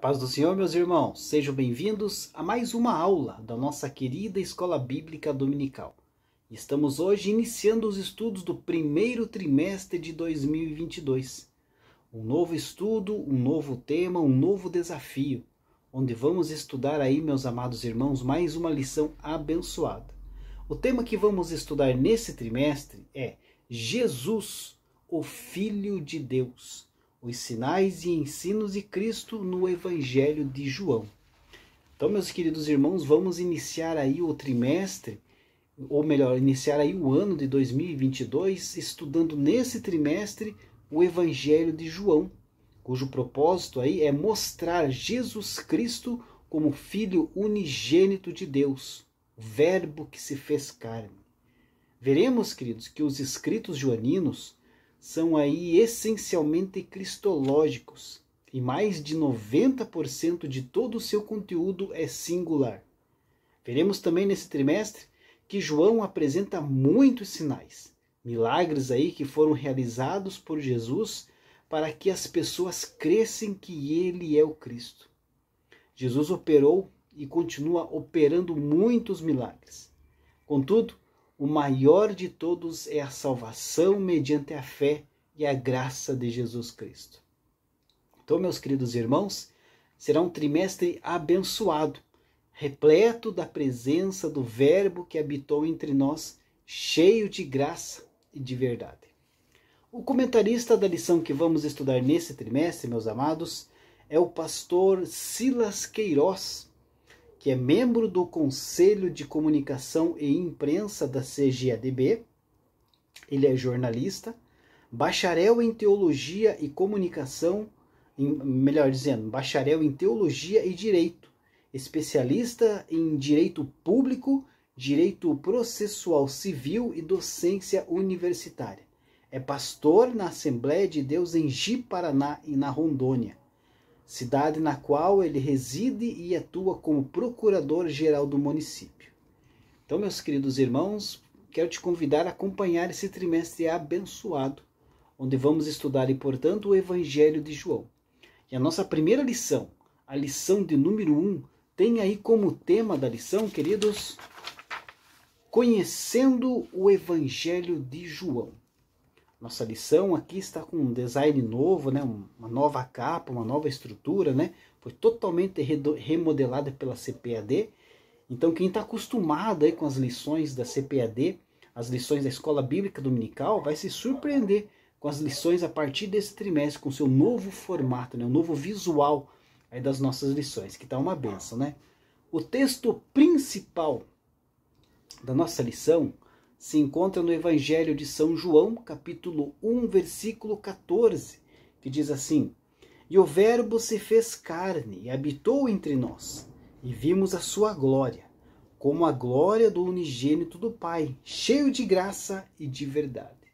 A paz do Senhor, meus irmãos, sejam bem-vindos a mais uma aula da nossa querida Escola Bíblica Dominical. Estamos hoje iniciando os estudos do primeiro trimestre de 2022. Um novo estudo, um novo tema, um novo desafio, onde vamos estudar aí, meus amados irmãos, mais uma lição abençoada. O tema que vamos estudar nesse trimestre é Jesus, o Filho de Deus. Os sinais e ensinos de Cristo no Evangelho de João. Então, meus queridos irmãos, vamos iniciar aí o trimestre, ou melhor, iniciar aí o ano de 2022, estudando nesse trimestre o Evangelho de João, cujo propósito aí é mostrar Jesus Cristo como Filho unigênito de Deus, o Verbo que se fez carne. Veremos, queridos, que os escritos joaninos são aí essencialmente cristológicos e mais de 90% de todo o seu conteúdo é singular. Veremos também nesse trimestre que João apresenta muitos sinais, milagres aí que foram realizados por Jesus para que as pessoas cresçam que ele é o Cristo. Jesus operou e continua operando muitos milagres. Contudo, o maior de todos é a salvação mediante a fé e a graça de Jesus Cristo. Então, meus queridos irmãos, será um trimestre abençoado, repleto da presença do Verbo que habitou entre nós, cheio de graça e de verdade. O comentarista da lição que vamos estudar nesse trimestre, meus amados, é o pastor Silas Queiroz, que é membro do Conselho de Comunicação e Imprensa da CGADB. Ele é jornalista, bacharel em Teologia e Comunicação, melhor dizendo, bacharel em Teologia e Direito, especialista em Direito Público, Direito Processual Civil e Docência Universitária. É pastor na Assembleia de Deus em Ji-Paraná e na Rondônia, cidade na qual ele reside e atua como procurador-geral do município. Então, meus queridos irmãos, quero te convidar a acompanhar esse trimestre abençoado, onde vamos estudar, e portanto, o Evangelho de João. E a nossa primeira lição, a lição de número 1, tem aí como tema da lição, queridos, conhecendo o Evangelho de João. Nossa lição aqui está com um design novo, né? Uma nova capa, uma nova estrutura, né? Foi totalmente remodelada pela CPAD. Então, quem está acostumado aí com as lições da CPAD, as lições da Escola Bíblica Dominical, vai se surpreender com as lições a partir desse trimestre, com o seu novo formato, né? O novo visual aí das nossas lições, que está uma benção, né? O texto principal da nossa lição se encontra no Evangelho de São João, capítulo 1, versículo 14, que diz assim: E o Verbo se fez carne e habitou entre nós, e vimos a sua glória, como a glória do unigênito do Pai, cheio de graça e de verdade.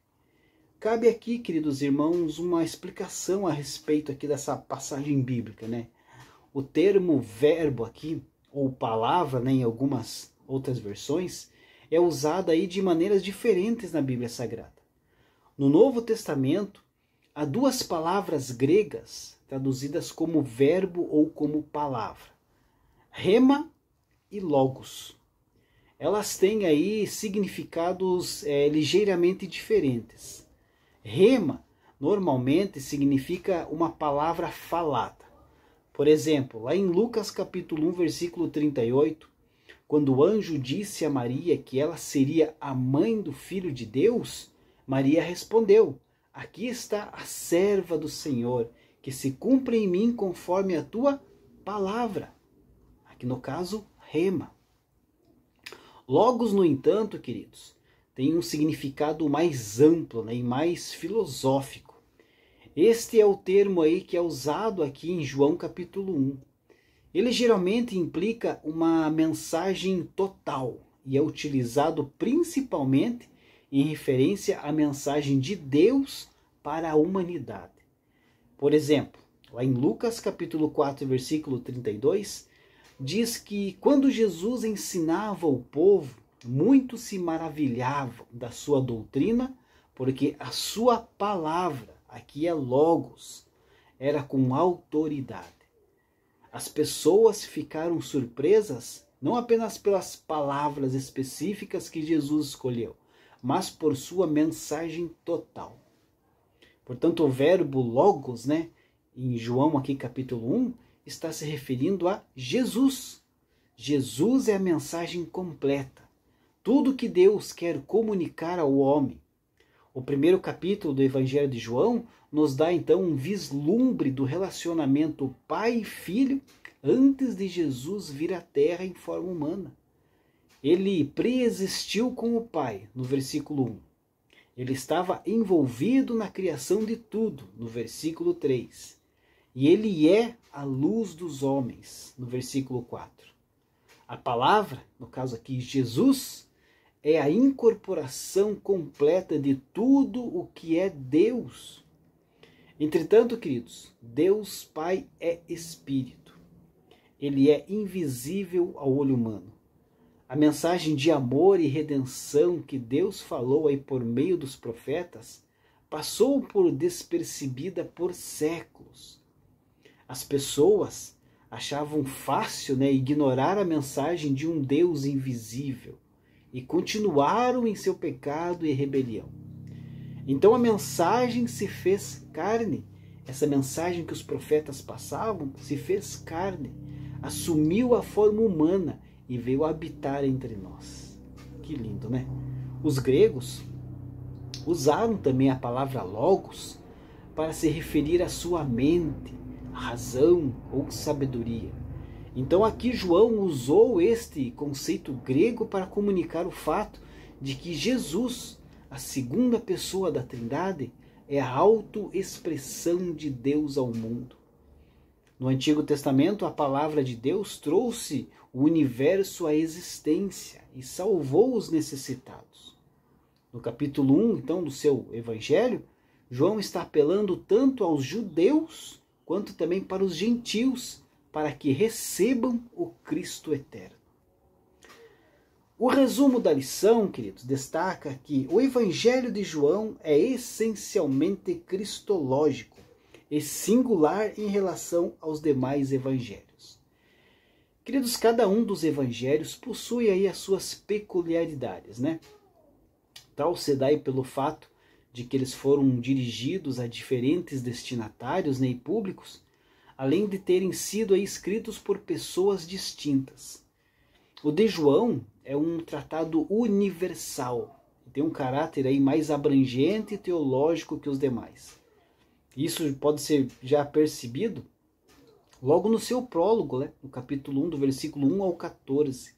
Cabe aqui, queridos irmãos, uma explicação a respeito aqui dessa passagem bíblica, né? O termo verbo aqui, ou palavra, né, em algumas outras versões, é usada aí de maneiras diferentes na Bíblia Sagrada. No Novo Testamento, há duas palavras gregas traduzidas como verbo ou como palavra: rema e logos. Elas têm aí significados ligeiramente diferentes. Rema normalmente significa uma palavra falada. Por exemplo, lá em Lucas capítulo 1, versículo 38, quando o anjo disse a Maria que ela seria a mãe do Filho de Deus, Maria respondeu: Aqui está a serva do Senhor, que se cumpra em mim conforme a tua palavra. Aqui no caso, rema. Logos, no entanto, queridos, tem um significado mais amplo, né, e mais filosófico. Este é o termo aí que é usado aqui em João capítulo 1. Ele geralmente implica uma mensagem total e é utilizado principalmente em referência à mensagem de Deus para a humanidade. Por exemplo, lá em Lucas capítulo 4, versículo 32, diz que quando Jesus ensinava o povo, muitos se maravilhavam da sua doutrina, porque a sua palavra, aqui é logos, era com autoridade. As pessoas ficaram surpresas não apenas pelas palavras específicas que Jesus escolheu, mas por sua mensagem total. Portanto, o verbo logos, né, em João aqui capítulo 1, está se referindo a Jesus. Jesus é a mensagem completa. Tudo que Deus quer comunicar ao homem. O primeiro capítulo do Evangelho de João nos dá então um vislumbre do relacionamento pai e filho antes de Jesus vir à Terra em forma humana. Ele preexistiu com o Pai, no versículo 1. Ele estava envolvido na criação de tudo, no versículo 3. E ele é a luz dos homens, no versículo 4. A palavra, no caso aqui Jesus, é a incorporação completa de tudo o que é Deus. Entretanto, queridos, Deus Pai é Espírito. Ele é invisível ao olho humano. A mensagem de amor e redenção que Deus falou aí por meio dos profetas passou por despercebida por séculos. As pessoas achavam fácil, ignorar a mensagem de um Deus invisível e continuaram em seu pecado e rebelião. Então a mensagem se fez carne. Essa mensagem que os profetas passavam se fez carne, assumiu a forma humana e veio habitar entre nós. Que lindo, né? Os gregos usaram também a palavra logos para se referir à sua mente, razão ou sabedoria. Então aqui João usou este conceito grego para comunicar o fato de que Jesus, a segunda pessoa da Trindade, é a autoexpressão de Deus ao mundo. No Antigo Testamento, a palavra de Deus trouxe o universo à existência e salvou os necessitados. No capítulo 1, então, do seu Evangelho, João está apelando tanto aos judeus quanto também para os gentios, para que recebam o Cristo eterno. O resumo da lição, queridos, destaca que o Evangelho de João é essencialmente cristológico e singular em relação aos demais evangelhos. Queridos, cada um dos evangelhos possui aí as suas peculiaridades, né? Tal se dá aí pelo fato de que eles foram dirigidos a diferentes destinatários, e públicos, além de terem sido aí escritos por pessoas distintas. O de João é um tratado universal, tem um caráter aí mais abrangente e teológico que os demais. Isso pode ser já percebido logo no seu prólogo, no capítulo 1, do versículo 1 ao 14.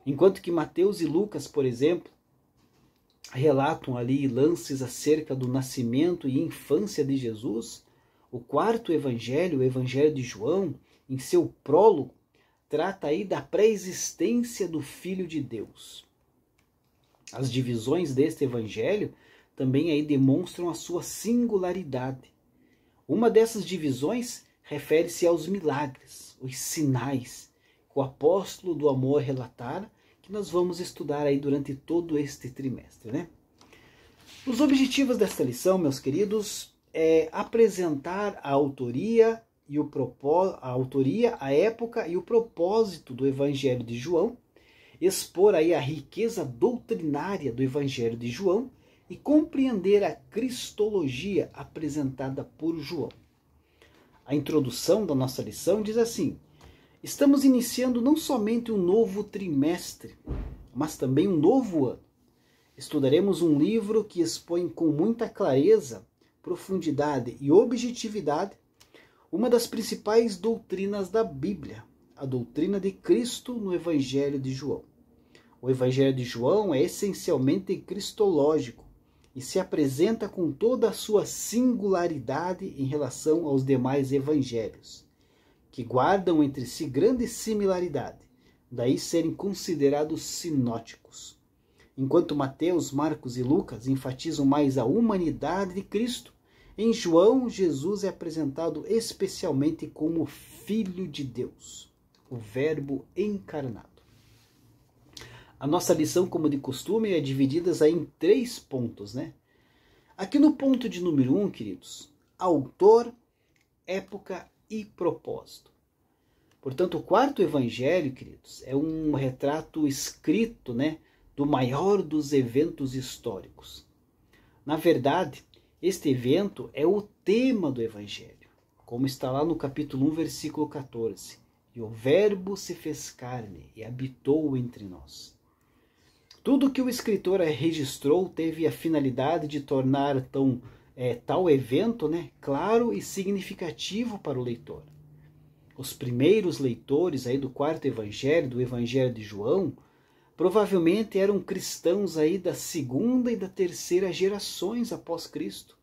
Enquanto que Mateus e Lucas, por exemplo, relatam ali lances acerca do nascimento e infância de Jesus, o quarto evangelho, o Evangelho de João, em seu prólogo, trata aí da pré-existência do Filho de Deus. As divisões deste evangelho também aí demonstram a sua singularidade. Uma dessas divisões refere-se aos milagres, os sinais, que o apóstolo do amor relatara, que nós vamos estudar aí durante todo este trimestre, Os objetivos desta lição, meus queridos, é apresentar a autoria, a época e o propósito do Evangelho de João, expor aí a riqueza doutrinária do Evangelho de João e compreender a cristologia apresentada por João. A introdução da nossa lição diz assim: estamos iniciando não somente um novo trimestre, mas também um novo ano. Estudaremos um livro que expõe com muita clareza, profundidade e objetividade uma das principais doutrinas da Bíblia, a doutrina de Cristo no Evangelho de João. O Evangelho de João é essencialmente cristológico e se apresenta com toda a sua singularidade em relação aos demais evangelhos, que guardam entre si grande similaridade, daí serem considerados sinóticos. Enquanto Mateus, Marcos e Lucas enfatizam mais a humanidade de Cristo, em João, Jesus é apresentado especialmente como Filho de Deus, o Verbo encarnado. A nossa lição, como de costume, é dividida em 3 pontos, Aqui no ponto de número 1, queridos, autor, época e propósito. Portanto, o quarto evangelho, queridos, é um retrato escrito, né, do maior dos eventos históricos. Na verdade, este evento é o tema do evangelho, como está lá no capítulo 1, versículo 14. E o Verbo se fez carne e habitou entre nós. Tudo que o escritor registrou teve a finalidade de tornar tal evento, né, claro e significativo para o leitor. Os primeiros leitores aí do quarto evangelho, do evangelho de João, provavelmente eram cristãos aí da segunda e da terceira gerações após Cristo,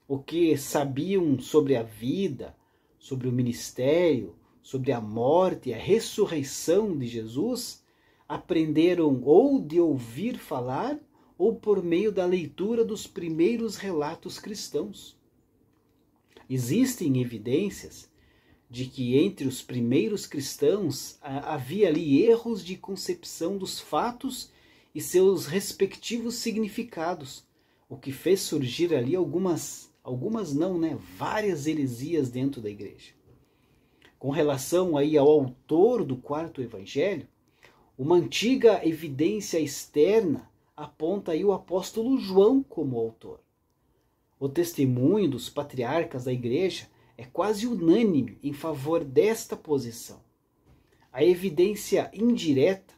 o que sabiam sobre a vida, sobre o ministério, sobre a morte e a ressurreição de Jesus, aprenderam ou de ouvir falar ou por meio da leitura dos primeiros relatos cristãos. Existem evidências de que entre os primeiros cristãos havia ali erros de concepção dos fatos e seus respectivos significados, o que fez surgir ali várias heresias dentro da igreja. Com relação aí ao autor do quarto evangelho, uma antiga evidência externa aponta aí o apóstolo João como autor. O testemunho dos patriarcas da igreja é quase unânime em favor desta posição. A evidência indireta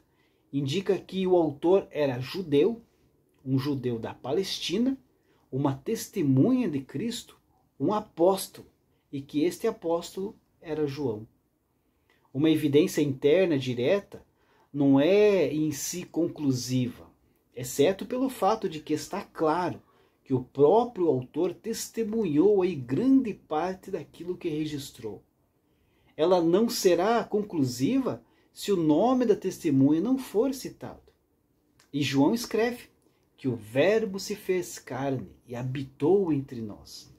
indica que o autor era judeu, um judeu da Palestina, uma testemunha de Cristo, um apóstolo, e que este apóstolo era João. Uma evidência interna direta não é em si conclusiva, exceto pelo fato de que está claro que o próprio autor testemunhou aí grande parte daquilo que registrou. Ela não será conclusiva se o nome da testemunha não for citado. E João escreve que o Verbo se fez carne e habitou entre nós,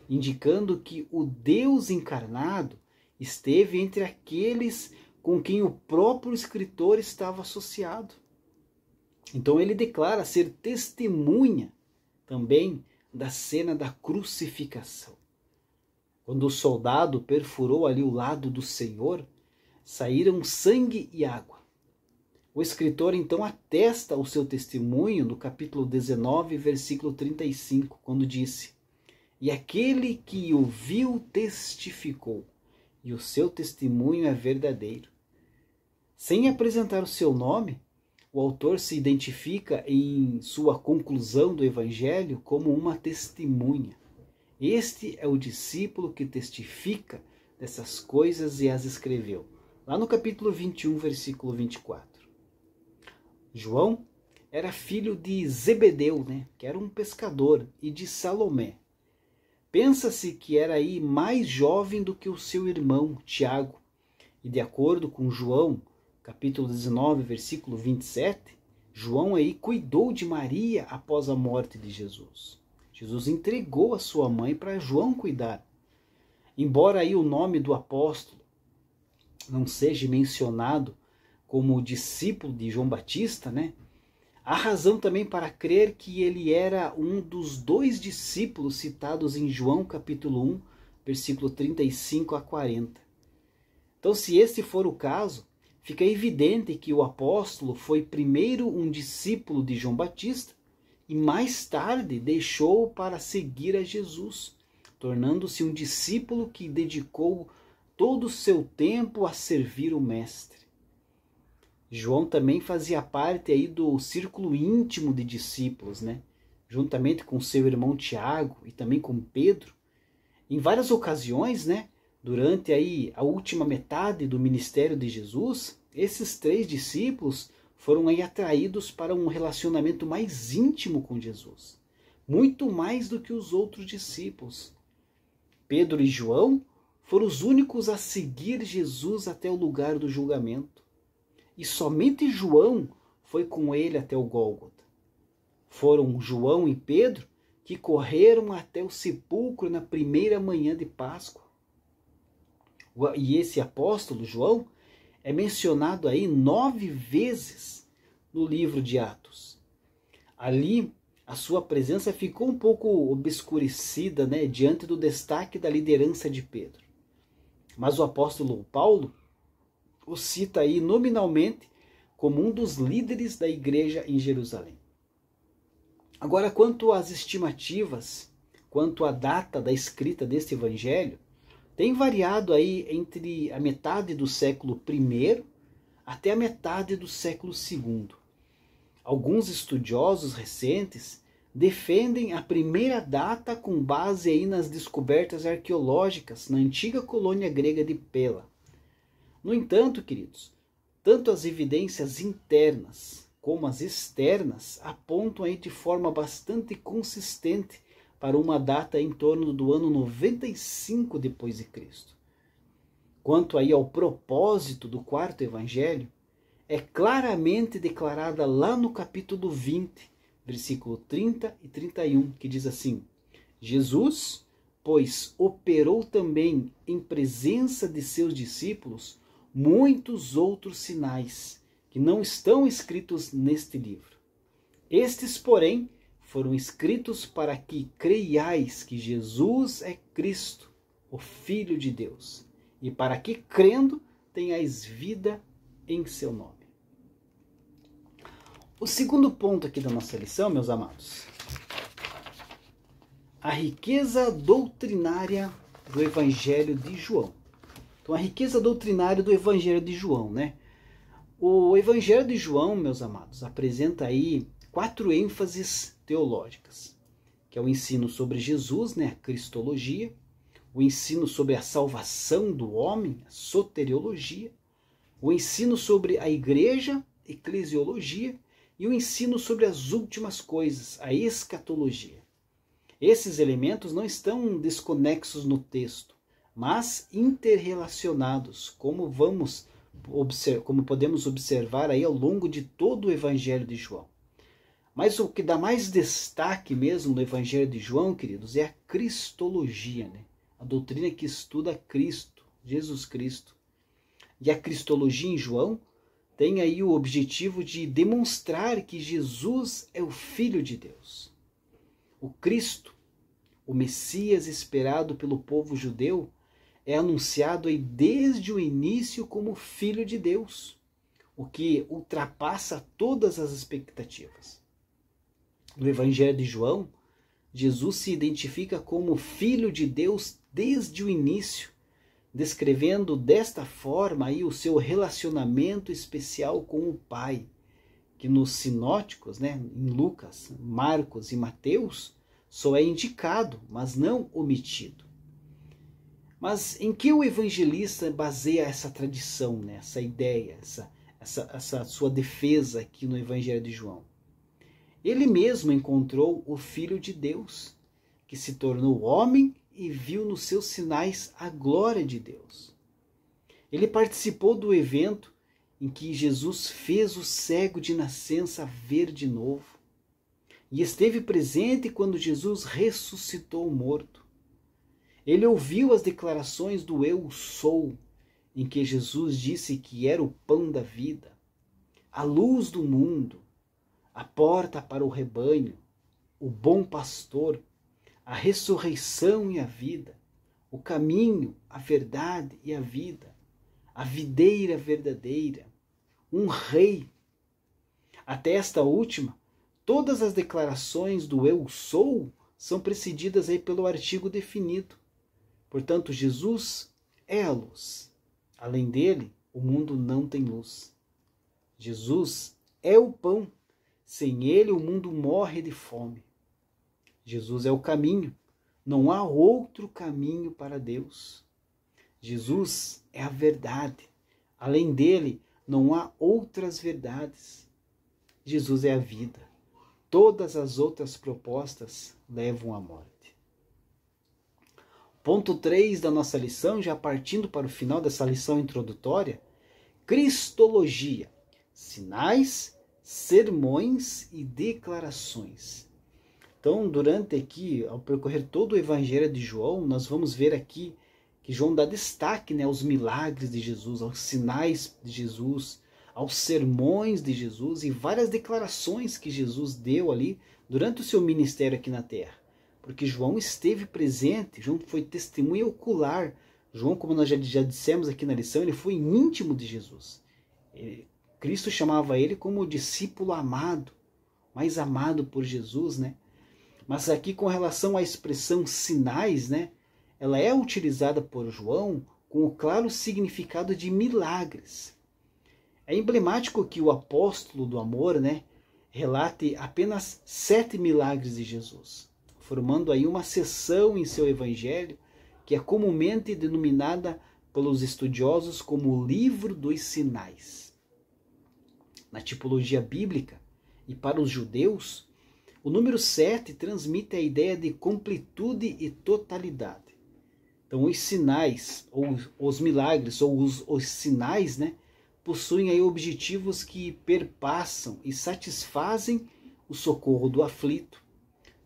indicando que o Deus encarnado esteve entre aqueles com quem o próprio escritor estava associado. Então ele declara ser testemunha também da cena da crucificação. Quando o soldado perfurou ali o lado do Senhor, saíram sangue e água. O escritor então atesta o seu testemunho no capítulo 19, versículo 35, quando disse: "E aquele que o viu testificou, e o seu testemunho é verdadeiro." Sem apresentar o seu nome, o autor se identifica em sua conclusão do evangelho como uma testemunha. Este é o discípulo que testifica dessas coisas e as escreveu. Lá no capítulo 21, versículo 24. João era filho de Zebedeu, que era um pescador, e de Salomé. Pensa-se que era aí mais jovem do que o seu irmão, Tiago. E de acordo com João, capítulo 19, versículo 27, João aí cuidou de Maria após a morte de Jesus. Jesus entregou a sua mãe para João cuidar. Embora aí o nome do apóstolo não seja mencionado como discípulo de João Batista, há razão também para crer que ele era um dos 2 discípulos citados em João capítulo 1, versículo 35 a 40. Então, se este for o caso, fica evidente que o apóstolo foi primeiro um discípulo de João Batista e mais tarde deixou para seguir a Jesus, tornando-se um discípulo que dedicou todo o seu tempo a servir o Mestre. João também fazia parte aí do círculo íntimo de discípulos, juntamente com seu irmão Tiago e também com Pedro. Em várias ocasiões, durante aí a última metade do ministério de Jesus, esses 3 discípulos foram aí atraídos para um relacionamento mais íntimo com Jesus, muito mais do que os outros discípulos. Pedro e João foram os únicos a seguir Jesus até o lugar do julgamento. E somente João foi com ele até o Gólgota. Foram João e Pedro que correram até o sepulcro na primeira manhã de Páscoa. E esse apóstolo, João, é mencionado aí 9 vezes no livro de Atos. Ali, a sua presença ficou um pouco obscurecida, diante do destaque da liderança de Pedro. Mas o apóstolo Paulo o cita aí nominalmente como um dos líderes da igreja em Jerusalém. Agora, quanto às estimativas, quanto à data da escrita deste evangelho, tem variado aí entre a metade do século I até a metade do século II. Alguns estudiosos recentes defendem a primeira data com base aí nas descobertas arqueológicas na antiga colônia grega de Pela. No entanto, queridos, tanto as evidências internas como as externas apontam aí de forma bastante consistente para uma data em torno do ano 95 depois de Cristo. Quanto aí ao propósito do quarto evangelho, é claramente declarada lá no capítulo 20, versículo 30 e 31, que diz assim: Jesus, pois operou também em presença de seus discípulos muitos outros sinais, que não estão escritos neste livro. Estes, porém, foram escritos para que creiais que Jesus é Cristo, o Filho de Deus, e para que, crendo, tenhais vida em seu nome. O segundo ponto aqui da nossa lição, meus amados, a riqueza doutrinária do Evangelho de João. Então, a riqueza doutrinária do Evangelho de João, né? O Evangelho de João, meus amados, apresenta aí 4 ênfases teológicas, que é o ensino sobre Jesus, né, a cristologia, o ensino sobre a salvação do homem, a soteriologia, o ensino sobre a igreja, eclesiologia, e o ensino sobre as últimas coisas, a escatologia. Esses elementos não estão desconexos no texto, mas interrelacionados, como podemos observar aí ao longo de todo o Evangelho de João. Mas o que dá mais destaque mesmo no Evangelho de João, queridos, é a cristologia, né? A doutrina que estuda Cristo, Jesus Cristo. E a cristologia em João tem aí o objetivo de demonstrar que Jesus é o Filho de Deus. O Cristo, o Messias esperado pelo povo judeu, é anunciado aí desde o início como Filho de Deus, o que ultrapassa todas as expectativas. No Evangelho de João, Jesus se identifica como Filho de Deus desde o início, descrevendo desta forma aí o seu relacionamento especial com o Pai, que nos sinóticos, né, em Lucas, Marcos e Mateus, só é indicado, mas não omitido. Mas em que o evangelista baseia essa tradição, né, essa ideia, essa sua defesa aqui no Evangelho de João? Ele mesmo encontrou o Filho de Deus, que se tornou homem e viu nos seus sinais a glória de Deus. Ele participou do evento em que Jesus fez o cego de nascença ver de novo. E esteve presente quando Jesus ressuscitou o morto. Ele ouviu as declarações do Eu Sou, em que Jesus disse que era o pão da vida, a luz do mundo, a porta para o rebanho, o bom pastor, a ressurreição e a vida, o caminho, a verdade e a vida, a videira verdadeira, um rei. Até esta última, todas as declarações do Eu Sou são precedidas aí pelo artigo definido. Portanto, Jesus é a luz. Além dele, o mundo não tem luz. Jesus é o pão. Sem ele, o mundo morre de fome. Jesus é o caminho. Não há outro caminho para Deus. Jesus é a verdade. Além dele, não há outras verdades. Jesus é a vida. Todas as outras propostas levam à morte. Ponto 3 da nossa lição, já partindo para o final dessa lição introdutória, cristologia, sinais, sermões e declarações. Então, durante aqui, ao percorrer todo o Evangelho de João, nós vamos ver aqui que João dá destaque, né, aos milagres de Jesus, aos sinais de Jesus, aos sermões de Jesus e várias declarações que Jesus deu ali durante o seu ministério aqui na terra. Porque João esteve presente, João foi testemunha ocular, João, como nós já dissemos aqui na lição, ele foi íntimo de Jesus. Cristo chamava ele como discípulo amado, mais amado por Jesus, né? Mas aqui com relação à expressão sinais, né? Ela é utilizada por João com o claro significado de milagres. É emblemático que o apóstolo do amor, né, relate apenas 7 milagres de Jesus, formando aí uma seção em seu evangelho que é comumente denominada pelos estudiosos como o livro dos sinais. Na tipologia bíblica e para os judeus, o número 7 transmite a ideia de completude e totalidade. Então, os sinais, ou os milagres, ou os sinais, né, possuem aí objetivos que perpassam e satisfazem o socorro do aflito,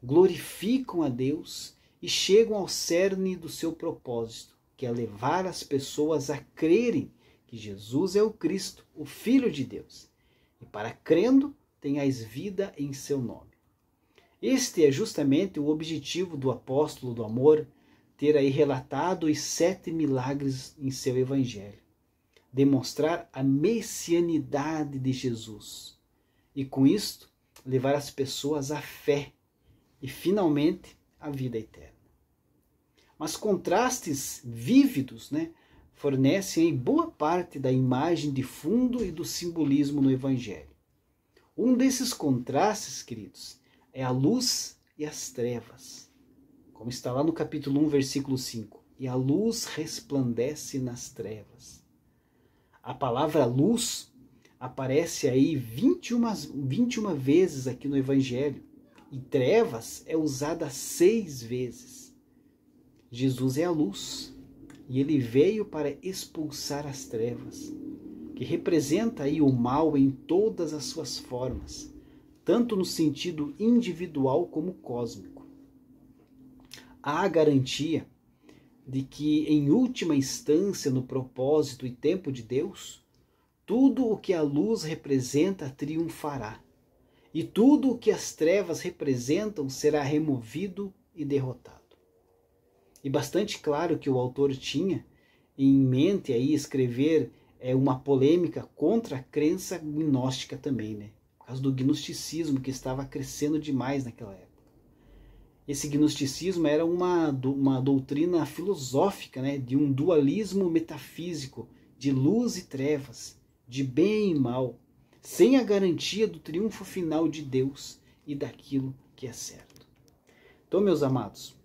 glorificam a Deus e chegam ao cerne do seu propósito, que é levar as pessoas a crerem que Jesus é o Cristo, o Filho de Deus. E para crendo, tenhais vida em seu nome. Este é justamente o objetivo do apóstolo do amor, ter aí relatado os 7 milagres em seu evangelho. Demonstrar a messianidade de Jesus. E com isto, levar as pessoas à fé e, finalmente, à vida eterna. Mas contrastes vívidos, né, fornecem aí boa parte da imagem de fundo e do simbolismo no evangelho. Um desses contrastes, queridos, é a luz e as trevas. Como está lá no capítulo 1, versículo 5. E a luz resplandece nas trevas. A palavra luz aparece aí 21 vezes aqui no Evangelho. E trevas é usada 6 vezes. Jesus é a luz. E ele veio para expulsar as trevas, que representa aí o mal em todas as suas formas, tanto no sentido individual como cósmico. Há a garantia de que, em última instância, no propósito e tempo de Deus, tudo o que a luz representa triunfará, e tudo o que as trevas representam será removido e derrotado. E bastante claro que o autor tinha em mente aí escrever uma polêmica contra a crença gnóstica também, né? Por causa do gnosticismo que estava crescendo demais naquela época. Esse gnosticismo era uma doutrina filosófica, né, de um dualismo metafísico, de luz e trevas, de bem e mal, sem a garantia do triunfo final de Deus e daquilo que é certo. Então, meus amados,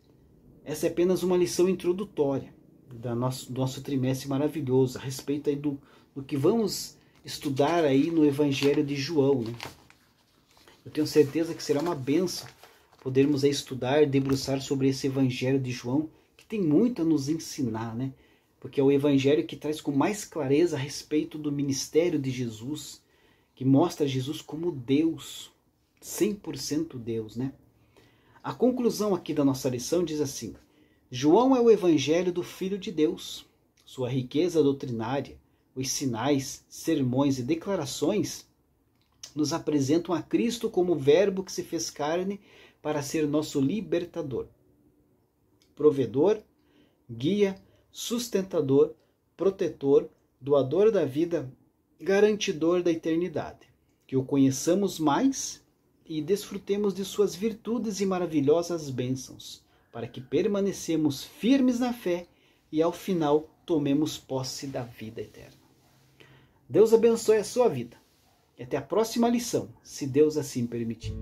essa é apenas uma lição introdutória do nosso trimestre maravilhoso, a respeito aí do que vamos estudar aí no Evangelho de João, né? Eu tenho certeza que será uma bênção podermos aí estudar, debruçar sobre esse Evangelho de João, que tem muito a nos ensinar, né? Porque é o Evangelho que traz com mais clareza a respeito do ministério de Jesus, que mostra Jesus como Deus, 100% Deus, né? A conclusão aqui da nossa lição diz assim: João é o Evangelho do Filho de Deus. Sua riqueza doutrinária, os sinais, sermões e declarações nos apresentam a Cristo como o Verbo que se fez carne para ser nosso libertador, provedor, guia, sustentador, protetor, doador da vida, garantidor da eternidade. Que o conheçamos mais e desfrutemos de suas virtudes e maravilhosas bênçãos, para que permanecemos firmes na fé e ao final tomemos posse da vida eterna. Deus abençoe a sua vida. E até a próxima lição, se Deus assim permitir.